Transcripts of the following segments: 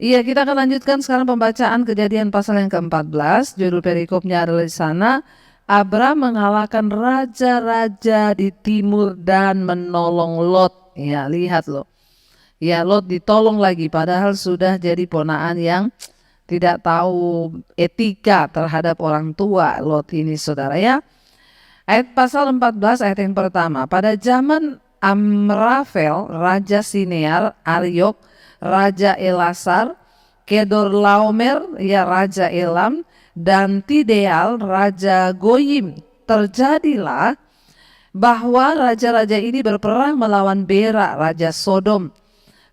Iya, kita akan lanjutkan sekarang pembacaan Kejadian pasal yang ke-14. Judul perikopnya adalah di sana, Abram mengalahkan raja-raja di timur dan menolong Lot. Ya, lihat loh. Ya, Lot ditolong lagi padahal sudah jadi ponaan yang tidak tahu etika terhadap orang tua Lot ini, saudara ya. Ayat pasal 14 ayat yang pertama. Pada zaman Amrafel, Raja Sinear, Aryok, Raja Elasar, Kedorlaomer, ya Raja Elam, dan Tideal, Raja Goyim, terjadilah bahwa raja-raja ini berperang melawan Bera, Raja Sodom,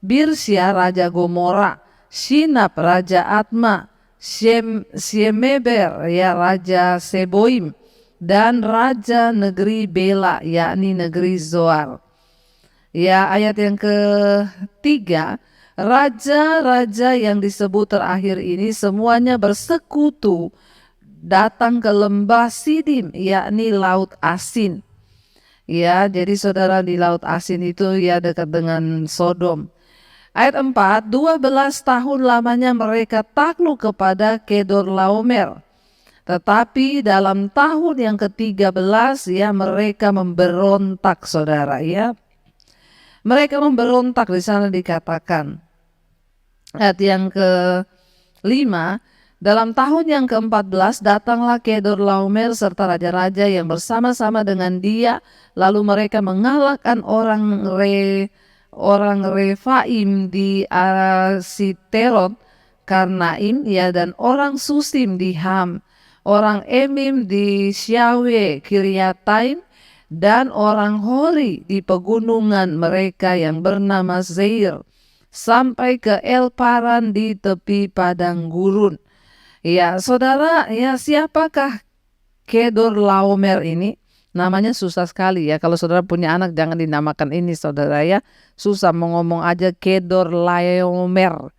Birsya, Raja Gomora, Shinab, Raja Atma, Shemeber, ya Raja Seboim, dan Raja negeri Bela, yakni negeri Zoar. Ya, ayat yang ketiga, raja-raja yang disebut terakhir ini semuanya bersekutu datang ke lembah Sidim, yakni Laut Asin. Ya, jadi saudara, di Laut Asin itu ya dekat dengan Sodom. Ayat 4, 12 tahun lamanya mereka takluk kepada Kedorlaomer. Tetapi dalam tahun yang ke-13 ya mereka memberontak, saudara ya. Mereka memberontak, di sana dikatakan. Ayat yang ke-5, dalam tahun yang ke-14 datanglah Kedorlaomer serta raja-raja yang bersama-sama dengan dia, lalu mereka mengalahkan orang Refaim di Asiterot Karnaim ya, dan orang Susim di Ham, orang Emim di Syawe Kiryataim, dan orang Hori di pegunungan mereka yang bernama Zeir, sampai ke El Paran di tepi padang gurun. Ya saudara, ya siapakah Kedorlaomer ini? Namanya susah sekali ya. Kalau saudara punya anak jangan dinamakan ini, saudara ya. Susah mau ngomong aja Kedorlaomer.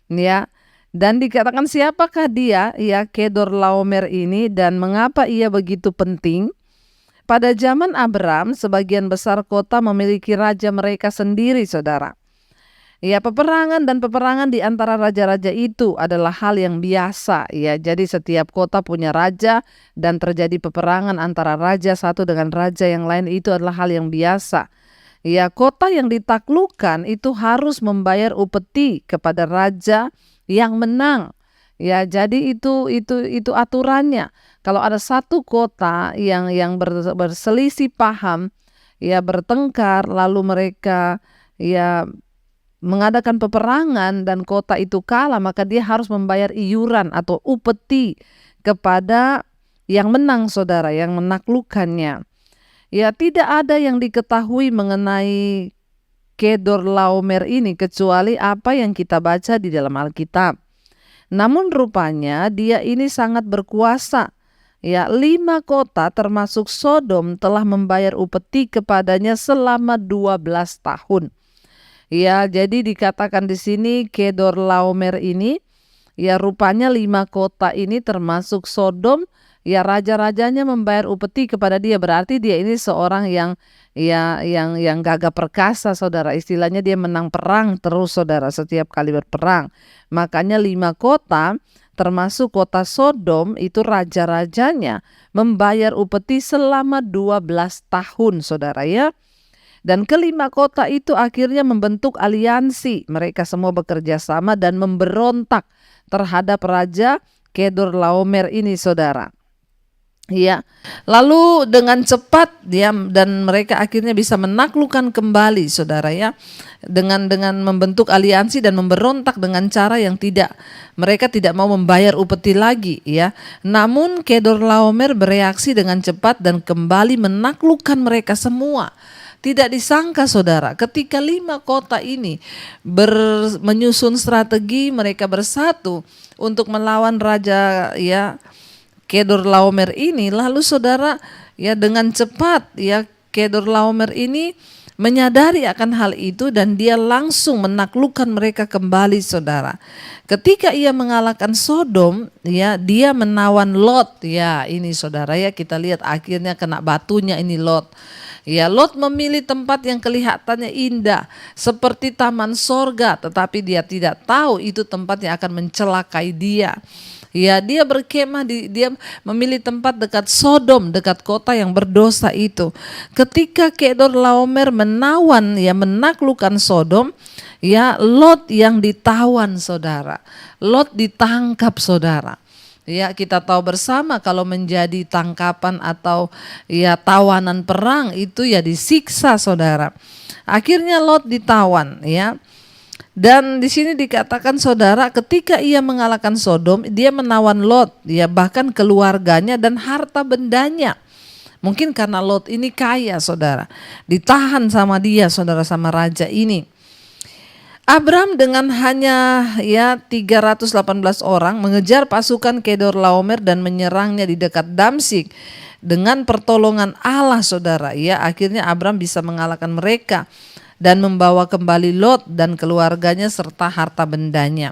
Ya. Dan dikatakan siapakah dia, ya Kedorlaomer ini, dan mengapa ia begitu penting? Pada zaman Abram, sebagian besar kota memiliki raja mereka sendiri, saudara. Ya, peperangan di antara raja-raja itu adalah hal yang biasa ya. Jadi setiap kota punya raja dan terjadi peperangan antara raja satu dengan raja yang lain, itu adalah hal yang biasa. Ya, kota yang ditaklukkan itu harus membayar upeti kepada raja yang menang. Ya, jadi itu aturannya. Kalau ada satu kota yang berselisih paham, ya bertengkar, lalu mereka ya mengadakan peperangan dan kota itu kalah, maka dia harus membayar iuran atau upeti kepada yang menang, saudara, yang menaklukkannya. Ya, tidak ada yang diketahui mengenai Kedorlaomer ini kecuali apa yang kita baca di dalam Alkitab. Namun rupanya dia ini sangat berkuasa. Ya, 5 kota termasuk Sodom telah membayar upeti kepadanya selama 12 tahun. Ya, jadi dikatakan di sini Kedorlaomer ini, ya rupanya 5 kota ini termasuk Sodom, ya raja-rajanya membayar upeti kepada dia. Berarti dia ini seorang yang gagah perkasa, saudara. Istilahnya dia menang perang terus, saudara, setiap kali berperang. Makanya 5 kota termasuk kota Sodom itu raja-rajanya membayar upeti selama 12 tahun, saudara ya. Dan kelima kota itu akhirnya membentuk aliansi. Mereka semua bekerja sama dan memberontak terhadap Raja Kedorlaomer ini, saudara. Ya, lalu dengan cepat dia dan mereka akhirnya bisa menaklukkan kembali, saudara ya, dengan membentuk aliansi dan memberontak dengan cara yang mereka tidak mau membayar upeti lagi ya. Namun Kedorlaomer bereaksi dengan cepat dan kembali menaklukkan mereka semua. Tidak disangka, saudara, ketika 5 kota ini menyusun strategi, mereka bersatu untuk melawan raja ya Kedorlaomer ini. Lalu saudara, ya dengan cepat ya Kedorlaomer ini menyadari akan hal itu dan dia langsung menaklukkan mereka kembali, saudara. Ketika ia mengalahkan Sodom, ya dia menawan Lot. Ya ini, saudara ya, kita lihat akhirnya kena batunya ini Lot. Ya, Lot memilih tempat yang kelihatannya indah seperti taman sorga, tetapi dia tidak tahu itu tempat yang akan mencelakai dia. Ya, dia berkemah dia memilih tempat dekat Sodom, dekat kota yang berdosa itu. Ketika Kedorlaomer menawan, ya, menaklukkan Sodom, ya, Lot yang ditawan, saudara. Lot ditangkap, saudara. Ya, kita tahu bersama kalau menjadi tangkapan atau ya tawanan perang itu ya disiksa, saudara. Akhirnya Lot ditawan, ya. Dan di sini dikatakan, saudara, ketika ia mengalahkan Sodom, dia menawan Lot, ya, bahkan keluarganya dan harta bendanya. Mungkin karena Lot ini kaya, saudara, ditahan sama dia, saudara, sama raja ini. Abram dengan hanya ya 318 orang mengejar pasukan Kedorlaomer dan menyerangnya di dekat Damsyik. Dengan pertolongan Allah, saudara, ya, akhirnya Abram bisa mengalahkan mereka dan membawa kembali Lot dan keluarganya serta harta bendanya.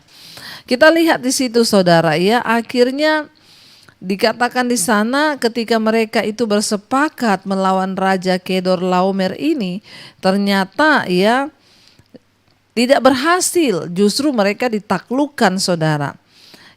Kita lihat di situ, saudara, ya, akhirnya dikatakan di sana ketika mereka itu bersepakat melawan Raja Kedorlaomer ini, ternyata ya tidak berhasil, justru mereka ditaklukkan, saudara.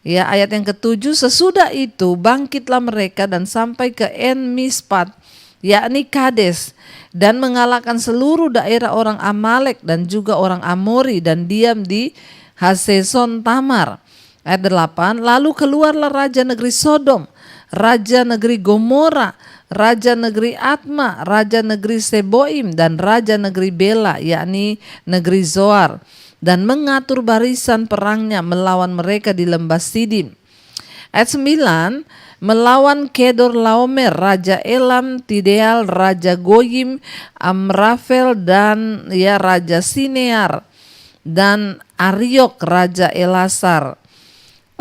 Ya, ayat yang ke-7, sesudah itu bangkitlah mereka dan sampai ke En Mispat, yakni Kades, dan mengalahkan seluruh daerah orang Amalek dan juga orang Amori dan diam di Haseson Tamar. Ayat 8, lalu keluarlah raja negeri Sodom, raja negeri Gomora, raja negeri Atma, raja negeri Seboim, dan raja negeri Bela, yakni negeri Zoar, dan mengatur barisan perangnya melawan mereka di lembah Sidim. Ayat 9, melawan Kedorlaomer, raja Elam, Tideal, raja Goyim, Amrafel, dan ya raja Sinear, dan Ariok, raja Elasar.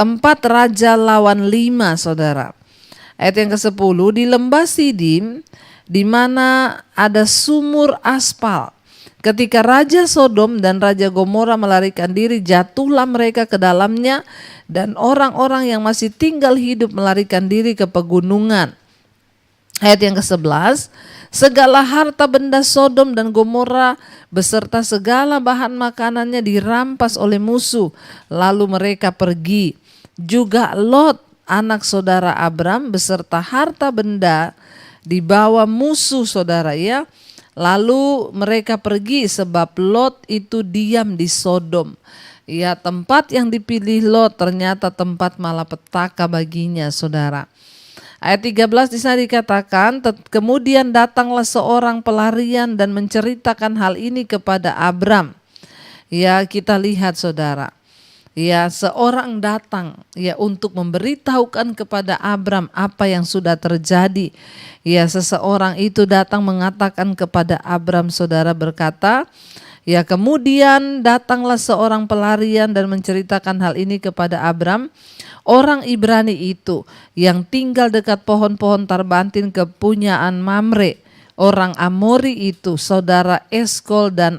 4 raja lawan 5, saudara. Ayat yang ke-10, di lembah Sidim, di mana ada sumur aspal. Ketika Raja Sodom dan Raja Gomora melarikan diri, jatuhlah mereka ke dalamnya, dan orang-orang yang masih tinggal hidup melarikan diri ke pegunungan. Ayat yang ke-11, segala harta benda Sodom dan Gomora beserta segala bahan makanannya dirampas oleh musuh, lalu mereka pergi. Juga Lot, anak saudara Abram, beserta harta benda dibawa musuh, saudara, ya. Lalu mereka pergi sebab Lot itu diam di Sodom. Ya, tempat yang dipilih Lot ternyata tempat malapetaka baginya, saudara. Ayat 13 di sana dikatakan, kemudian datanglah seorang pelarian dan menceritakan hal ini kepada Abram. Ya, kita lihat, saudara. Ya, seorang datang ya untuk memberitahukan kepada Abram apa yang sudah terjadi. Ya, seseorang itu datang mengatakan kepada Abram, saudara, berkata, ya, kemudian datanglah seorang pelarian dan menceritakan hal ini kepada Abram. Orang Ibrani itu yang tinggal dekat pohon-pohon tarbantin kepunyaan Mamre, orang Amori itu, saudara Eskol dan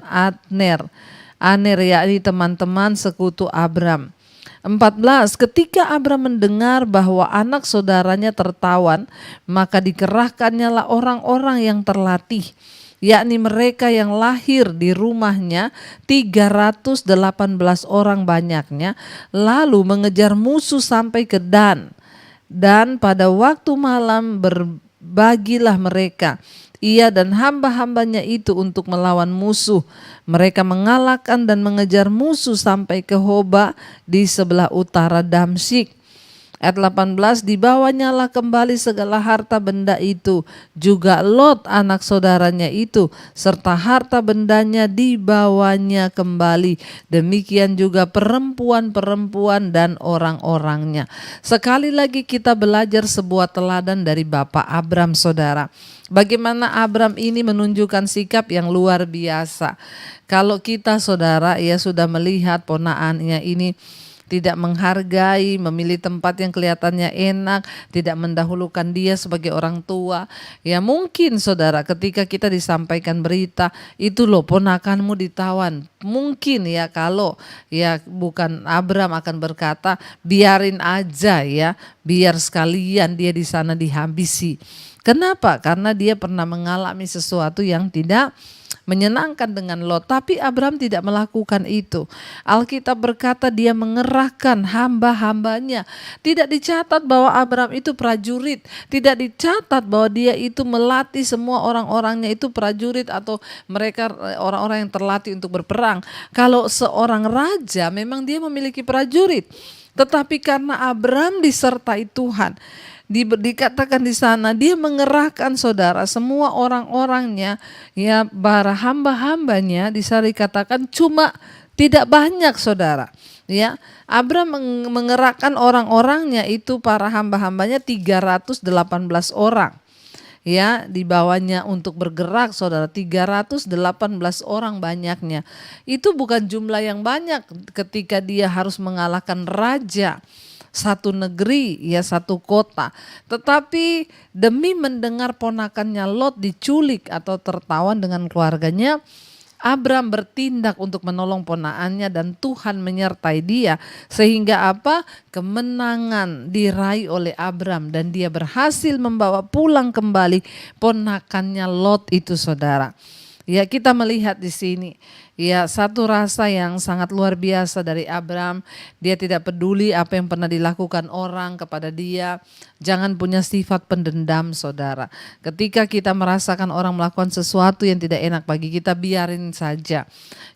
Aner, yakni teman-teman sekutu Abram. 14, ketika Abram mendengar bahwa anak saudaranya tertawan, maka dikerahkannya lah orang-orang yang terlatih, yakni mereka yang lahir di rumahnya, 318 orang banyaknya, lalu mengejar musuh sampai ke Dan. Dan pada waktu malam berbagilah mereka, ia dan hamba-hambanya itu, untuk melawan musuh. Mereka mengalahkan dan mengejar musuh sampai ke Hoba di sebelah utara Damsyik. Ayat 18, dibawanyalah kembali segala harta benda itu, juga Lot anak saudaranya itu, serta harta bendanya dibawanya kembali. Demikian juga perempuan-perempuan dan orang-orangnya. Sekali lagi kita belajar sebuah teladan dari Bapak Abram, saudara. Bagaimana Abram ini menunjukkan sikap yang luar biasa. Kalau kita, saudara, ya sudah melihat ponaannya ini tidak menghargai, memilih tempat yang kelihatannya enak, tidak mendahulukan dia sebagai orang tua. Ya mungkin, saudara, ketika kita disampaikan berita, itu loh ponakanmu ditawan. Mungkin ya kalau ya bukan Abram akan berkata, biarin aja ya, biar sekalian dia di sana dihabisi. Kenapa? Karena dia pernah mengalami sesuatu yang tidak menyenangkan dengan Lot, tapi Abram tidak melakukan itu. Alkitab berkata dia mengerahkan hamba-hambanya. Tidak dicatat bahwa Abram itu prajurit, tidak dicatat bahwa dia itu melatih semua orang-orangnya itu prajurit atau mereka orang-orang yang terlatih untuk berperang. Kalau seorang raja memang dia memiliki prajurit, tetapi karena Abram disertai Tuhan, dikatakan di sana dia mengerahkan saudara semua orang-orangnya, ya, para hamba-hambanya, bisa dikatakan cuma tidak banyak saudara, ya. Abram mengerahkan orang-orangnya itu, para hamba-hambanya 318 orang, ya, dibawanya untuk bergerak saudara, 318 orang banyaknya. Itu bukan jumlah yang banyak ketika dia harus mengalahkan raja satu negeri, ya, satu kota. Tetapi demi mendengar ponakannya Lot diculik atau tertawan dengan keluarganya, Abram bertindak untuk menolong ponakannya dan Tuhan menyertai dia, sehingga apa? Kemenangan diraih oleh Abram dan dia berhasil membawa pulang kembali ponakannya Lot itu saudara. Ya, kita melihat di sini, ya, satu rasa yang sangat luar biasa dari Abram. Dia tidak peduli apa yang pernah dilakukan orang kepada dia. Jangan punya sifat pendendam saudara. Ketika kita merasakan orang melakukan sesuatu yang tidak enak bagi kita, biarin saja.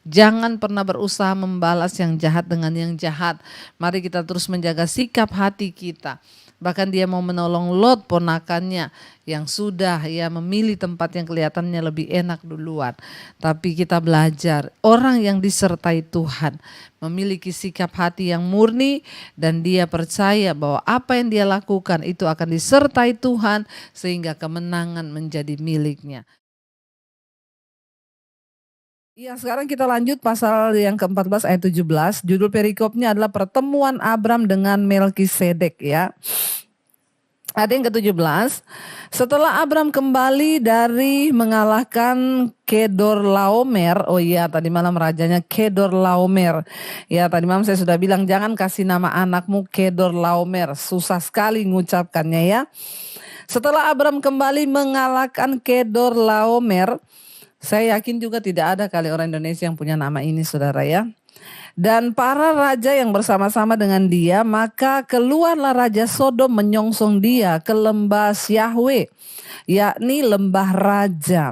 Jangan pernah berusaha membalas yang jahat dengan yang jahat. Mari kita terus menjaga sikap hati kita. Bahkan dia mau menolong Lot ponakannya yang sudah, ya, memilih tempat yang kelihatannya lebih enak duluan. Tapi kita belajar, orang yang disertai Tuhan memiliki sikap hati yang murni dan dia percaya bahwa apa yang dia lakukan itu akan disertai Tuhan sehingga kemenangan menjadi miliknya. Ya, sekarang kita lanjut pasal yang ke-14 ayat 17. Judul perikopnya adalah pertemuan Abram dengan Melkisedek, ya. Ayat yang ke-17, setelah Abram kembali dari mengalahkan Kedorlaomer, oh iya tadi malam rajanya Kedorlaomer. Ya, tadi malam saya sudah bilang jangan kasih nama anakmu Kedorlaomer, susah sekali ngucapkannya, ya. Setelah Abram kembali mengalahkan Kedorlaomer, saya yakin juga tidak ada kali orang Indonesia yang punya nama ini saudara, ya. Dan para raja yang bersama-sama dengan dia, maka keluarlah Raja Sodom menyongsong dia ke lembah Yahweh, yakni lembah raja.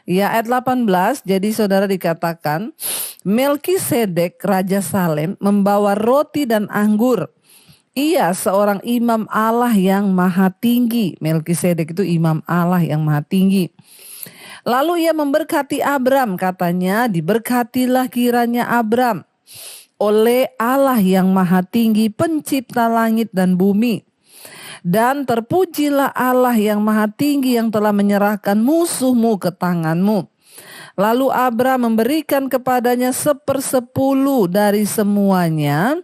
Ya, ayat 18, jadi saudara dikatakan, Melkisedek Raja Salem membawa roti dan anggur. Ia seorang imam Allah yang maha tinggi. Melkisedek itu imam Allah yang maha tinggi. Lalu ia memberkati Abram, katanya, diberkatilah kiranya Abram oleh Allah yang maha tinggi, pencipta langit dan bumi. Dan terpujilah Allah yang maha tinggi yang telah menyerahkan musuhmu ke tanganmu. Lalu Abram memberikan kepadanya 1/10 dari semuanya.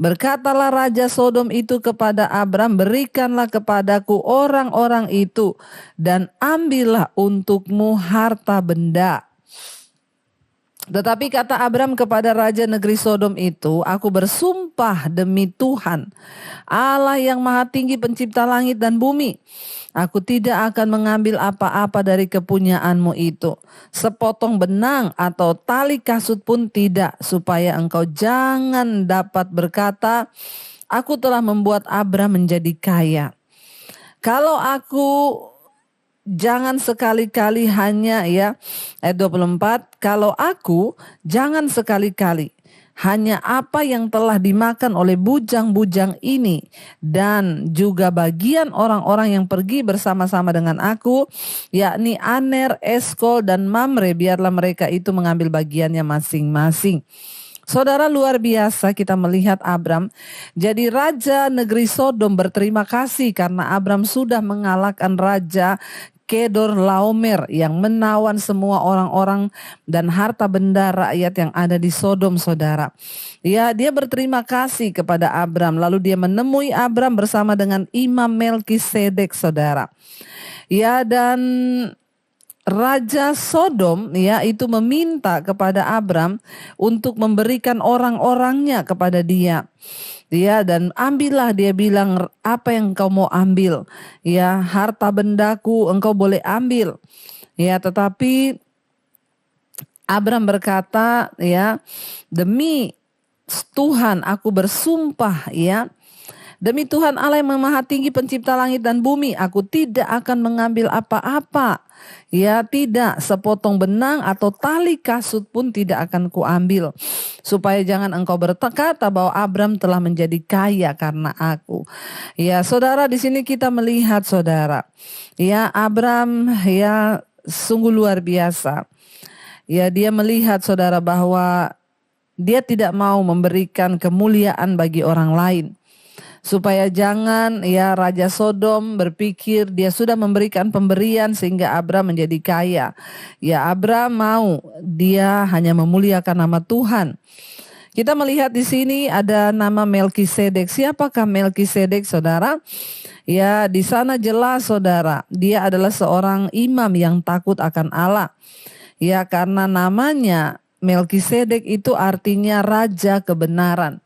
Berkatalah Raja Sodom itu kepada Abram, berikanlah kepadaku orang-orang itu dan ambillah untukmu harta benda. Tetapi kata Abram kepada raja negeri Sodom itu, aku bersumpah demi Tuhan, Allah yang maha tinggi pencipta langit dan bumi, aku tidak akan mengambil apa-apa dari kepunyaanmu itu, sepotong benang atau tali kasut pun tidak, supaya engkau jangan dapat berkata, aku telah membuat Abram menjadi kaya. Kalau aku jangan sekali-kali hanya, ya, ayat 24, kalau aku jangan sekali-kali hanya apa yang telah dimakan oleh bujang-bujang ini dan juga bagian orang-orang yang pergi bersama-sama dengan aku, yakni Aner, Eskol dan Mamre, biarlah mereka itu mengambil bagiannya masing-masing. Saudara, luar biasa kita melihat Abram. Jadi raja negeri Sodom berterima kasih karena Abram sudah mengalahkan raja Kedorlaomer yang menawan semua orang-orang dan harta benda rakyat yang ada di Sodom, saudara. Ya, dia berterima kasih kepada Abram. Lalu dia menemui Abram bersama dengan Imam Melkisedek, saudara. Ya, dan Raja Sodom ya itu meminta kepada Abram untuk memberikan orang-orangnya kepada dia. Dan ambillah, dia bilang, apa yang engkau mau ambil? Ya, harta bendaku engkau boleh ambil. Ya, tetapi Abram berkata, ya, demi Tuhan aku bersumpah, ya, demi Tuhan Allah yang Maha Tinggi pencipta langit dan bumi, aku tidak akan mengambil apa-apa. Ya, tidak sepotong benang atau tali kasut pun tidak akan kuambil. Supaya jangan engkau berkata bahwa Abram telah menjadi kaya karena aku. Ya, saudara, di sini kita melihat, saudara, ya, Abram ya sungguh luar biasa. Ya, dia melihat, saudara, bahwa dia tidak mau memberikan kemuliaan bagi orang lain. Supaya jangan ya Raja Sodom berpikir dia sudah memberikan pemberian sehingga Abram menjadi kaya. Ya, Abram mau dia hanya memuliakan nama Tuhan. Kita melihat di sini ada nama Melkisedek. Siapakah Melkisedek, saudara? Ya, di sana jelas, saudara, dia adalah seorang imam yang takut akan Allah. Ya, karena namanya Melkisedek itu artinya raja kebenaran.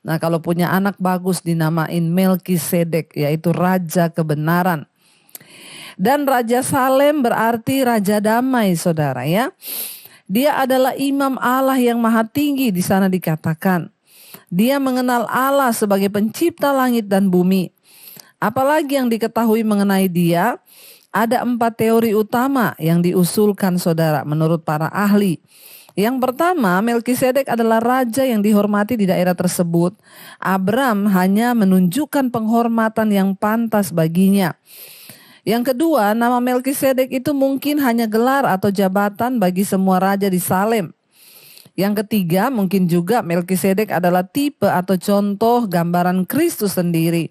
Nah, kalau punya anak bagus dinamain Melkisedek, yaitu raja kebenaran. Dan Raja Salem berarti raja damai, saudara, ya. Dia adalah imam Allah yang maha tinggi, di sana dikatakan. Dia mengenal Allah sebagai pencipta langit dan bumi. Apalagi yang diketahui mengenai dia? Ada 4 teori utama yang diusulkan, saudara, menurut para ahli. Yang pertama, Melkisedek adalah raja yang dihormati di daerah tersebut. Abram hanya menunjukkan penghormatan yang pantas baginya. Yang kedua, nama Melkisedek itu mungkin hanya gelar atau jabatan bagi semua raja di Salem. Yang ketiga, mungkin juga Melkisedek adalah tipe atau contoh gambaran Kristus sendiri.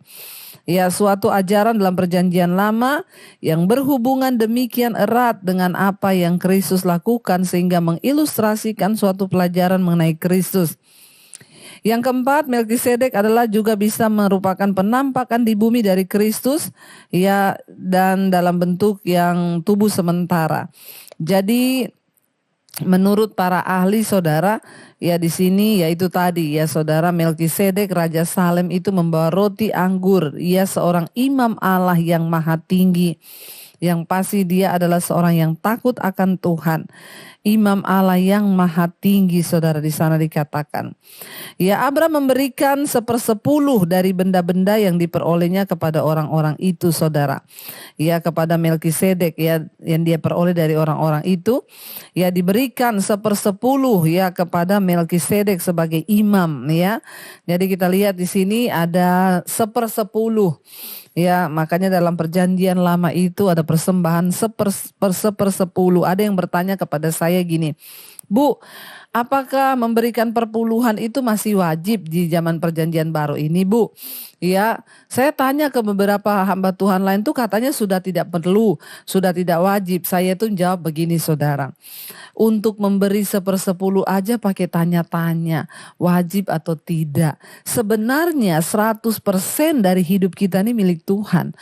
Ya, suatu ajaran dalam perjanjian lama yang berhubungan demikian erat dengan apa yang Kristus lakukan sehingga mengilustrasikan suatu pelajaran mengenai Kristus. Yang keempat, Melkisedek adalah juga bisa merupakan penampakan di bumi dari Kristus, ya, dan dalam bentuk yang tubuh sementara. Jadi menurut para ahli, saudara, ya di sini yaitu tadi ya saudara, Melkisedek Raja Salem itu membawa roti anggur. Ia seorang imam Allah yang maha tinggi. Yang pasti dia adalah seorang yang takut akan Tuhan. Imam Allah yang maha tinggi, saudara, di sana dikatakan. Ya, Abram memberikan 1/10 dari benda-benda yang diperolehnya kepada orang-orang itu, saudara. Ya, kepada Melkisedek ya yang dia peroleh dari orang-orang itu, ya diberikan 1/10 ya kepada Melkisedek sebagai imam, ya. Jadi kita lihat di sini ada 1/10. Ya, makanya dalam perjanjian lama itu ada persembahan 1/10. Ada yang bertanya kepada saya gini, Bu, apakah memberikan perpuluhan itu masih wajib di zaman perjanjian baru ini, Bu? Ya, saya tanya ke beberapa hamba Tuhan lain tuh katanya sudah tidak perlu, sudah tidak wajib. Saya tuh jawab begini, saudara. Untuk memberi 1/10 aja pakai tanya-tanya, wajib atau tidak. Sebenarnya 100% dari hidup kita ini milik Tuhan.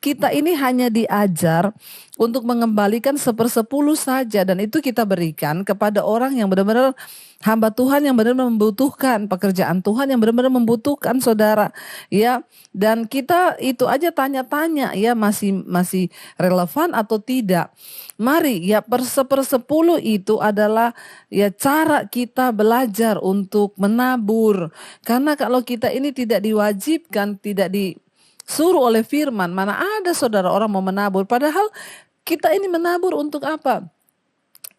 Kita ini hanya diajar untuk mengembalikan 1/10 saja, dan itu kita berikan kepada orang yang benar-benar hamba Tuhan yang benar-benar membutuhkan, pekerjaan Tuhan yang benar-benar membutuhkan, saudara, ya. Dan kita itu aja tanya-tanya, ya, masih relevan atau tidak. Mari ya, 1/10 itu adalah ya cara kita belajar untuk menabur. Karena kalau kita ini tidak diwajibkan, tidak disuruh oleh firman, mana ada, saudara, orang mau menabur. Padahal kita ini menabur untuk apa?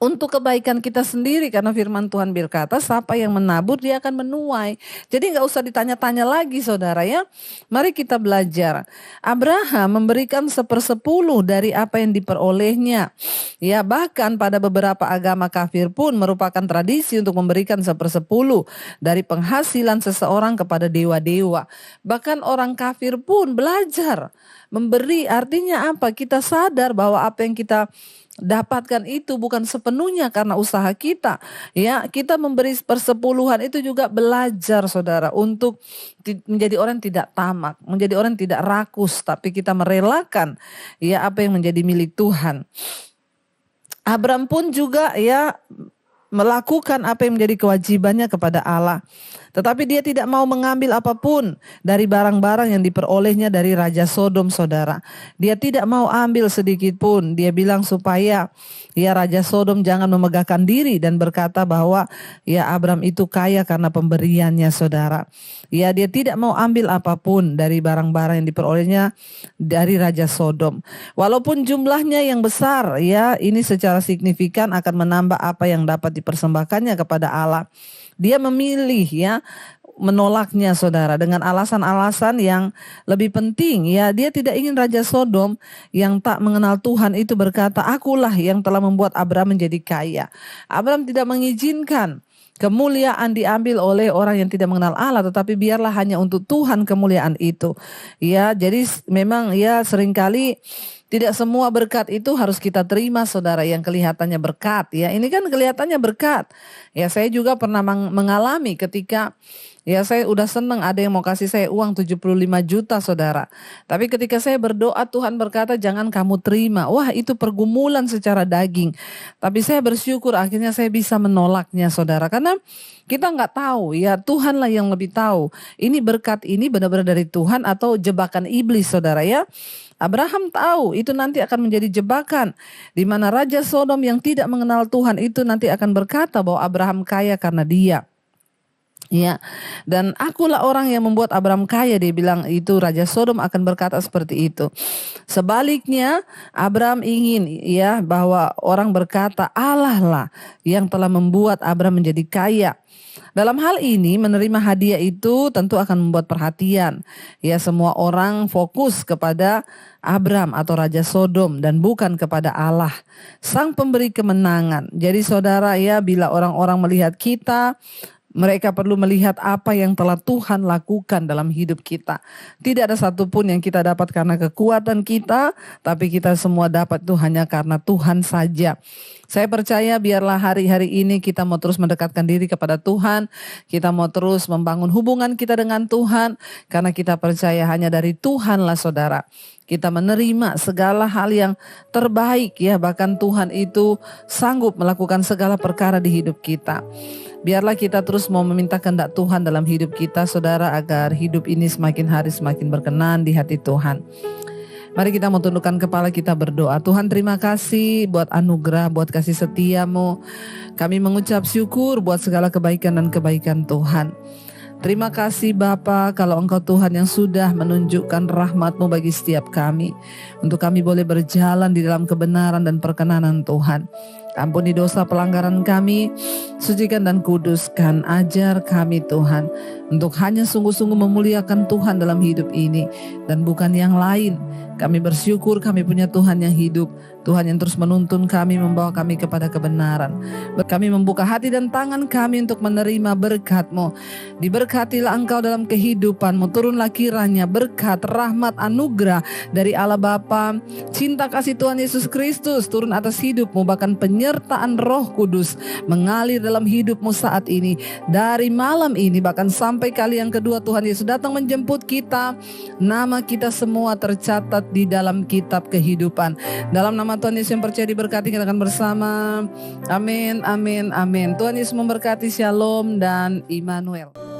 Untuk kebaikan kita sendiri, karena firman Tuhan berkata siapa yang menabur dia akan menuai. Jadi nggak usah ditanya-tanya lagi, saudara, ya. Mari kita belajar. Abraham memberikan 1/10 dari apa yang diperolehnya. Ya, bahkan pada beberapa agama kafir pun merupakan tradisi untuk memberikan 1/10 dari penghasilan seseorang kepada dewa-dewa. Bahkan orang kafir pun belajar memberi. Artinya apa? Kita sadar bahwa apa yang kita dapatkan itu bukan sepenuhnya karena usaha kita. Ya, kita memberi 1/10 itu juga belajar, saudara, untuk menjadi orang yang tidak tamak, menjadi orang yang tidak rakus, tapi kita merelakan ya apa yang menjadi milik Tuhan. Abram pun juga ya melakukan apa yang menjadi kewajibannya kepada Allah. Tetapi dia tidak mau mengambil apapun dari barang-barang yang diperolehnya dari Raja Sodom, saudara. Dia tidak mau ambil sedikit pun. Dia bilang supaya ya Raja Sodom jangan memegahkan diri dan berkata bahwa ya Abram itu kaya karena pemberiannya, saudara. Ya dia tidak mau ambil apapun dari barang-barang yang diperolehnya dari Raja Sodom. Walaupun jumlahnya yang besar, ya ini secara signifikan akan menambah apa yang dapat dipersembahkannya kepada Allah. Dia memilih ya menolaknya, saudara, dengan alasan-alasan yang lebih penting. Ya, dia tidak ingin Raja Sodom yang tak mengenal Tuhan itu berkata, akulah yang telah membuat Abram menjadi kaya. Abram tidak mengizinkan kemuliaan diambil oleh orang yang tidak mengenal Allah, tetapi biarlah hanya untuk Tuhan kemuliaan itu. Ya, jadi memang ya seringkali tidak semua berkat itu harus kita terima, saudara, yang kelihatannya berkat. Ya, ini kan kelihatannya berkat. Ya, saya juga pernah mengalami ketika ya saya udah seneng ada yang mau kasih saya uang 75 juta, saudara. Tapi ketika saya berdoa, Tuhan berkata jangan kamu terima. Wah, itu pergumulan secara daging. Tapi saya bersyukur akhirnya saya bisa menolaknya, saudara. Karena kita nggak tahu, ya Tuhanlah yang lebih tahu. Ini berkat ini benar-benar dari Tuhan atau jebakan iblis, saudara ya. Abraham tahu itu nanti akan menjadi jebakan di mana Raja Sodom yang tidak mengenal Tuhan itu nanti akan berkata bahwa Abraham kaya karena dia. Ya, dan akulah orang yang membuat Abraham kaya, dia bilang itu Raja Sodom akan berkata seperti itu. Sebaliknya, Abraham ingin ya bahwa orang berkata Allah lah yang telah membuat Abraham menjadi kaya. Dalam hal ini menerima hadiah itu tentu akan membuat perhatian. Ya, semua orang fokus kepada Abram atau Raja Sodom dan bukan kepada Allah, Sang Pemberi kemenangan. Jadi saudara ya, bila orang-orang melihat kita, mereka perlu melihat apa yang telah Tuhan lakukan dalam hidup kita. Tidak ada satupun yang kita dapat karena kekuatan kita, tapi kita semua dapat itu hanya karena Tuhan saja. Saya percaya biarlah hari-hari ini kita mau terus mendekatkan diri kepada Tuhan. Kita mau terus membangun hubungan kita dengan Tuhan. Karena kita percaya hanya dari Tuhanlah, saudara, kita menerima segala hal yang terbaik ya. Bahkan Tuhan itu sanggup melakukan segala perkara di hidup kita. Biarlah kita terus mau meminta kehendak Tuhan dalam hidup kita, saudara, agar hidup ini semakin hari semakin berkenan di hati Tuhan. Mari kita mau tundukkan kepala, kita berdoa. Tuhan, terima kasih buat anugerah, buat kasih setia-Mu. Kami mengucap syukur buat segala kebaikan dan kebaikan Tuhan. Terima kasih Bapa, kalau Engkau Tuhan yang sudah menunjukkan rahmat-Mu bagi setiap kami. Untuk kami boleh berjalan di dalam kebenaran dan perkenanan Tuhan. Ampuni dosa pelanggaran kami, sucikan dan kuduskan, ajar kami Tuhan, untuk hanya sungguh-sungguh memuliakan Tuhan dalam hidup ini, dan bukan yang lain. Kami bersyukur kami punya Tuhan yang hidup, Tuhan yang terus menuntun kami, membawa kami kepada kebenaran. Kami membuka hati dan tangan kami untuk menerima berkat-Mu. Diberkatilah Engkau dalam kehidupan-Mu, turunlah kiranya berkat, rahmat, anugerah dari Allah Bapa, cinta kasih Tuhan Yesus Kristus turun atas hidup-Mu, bahkan penyertaan Roh Kudus mengalir dalam hidup-Mu saat ini, dari malam ini bahkan sampai kali yang kedua Tuhan Yesus datang menjemput kita. Nama kita semua tercatat di dalam kitab kehidupan. Dalam nama Tuhan Yesus yang percaya diberkati, kita akan bersama. Amin, amin, amin. Tuhan Yesus memberkati. Shalom dan Immanuel.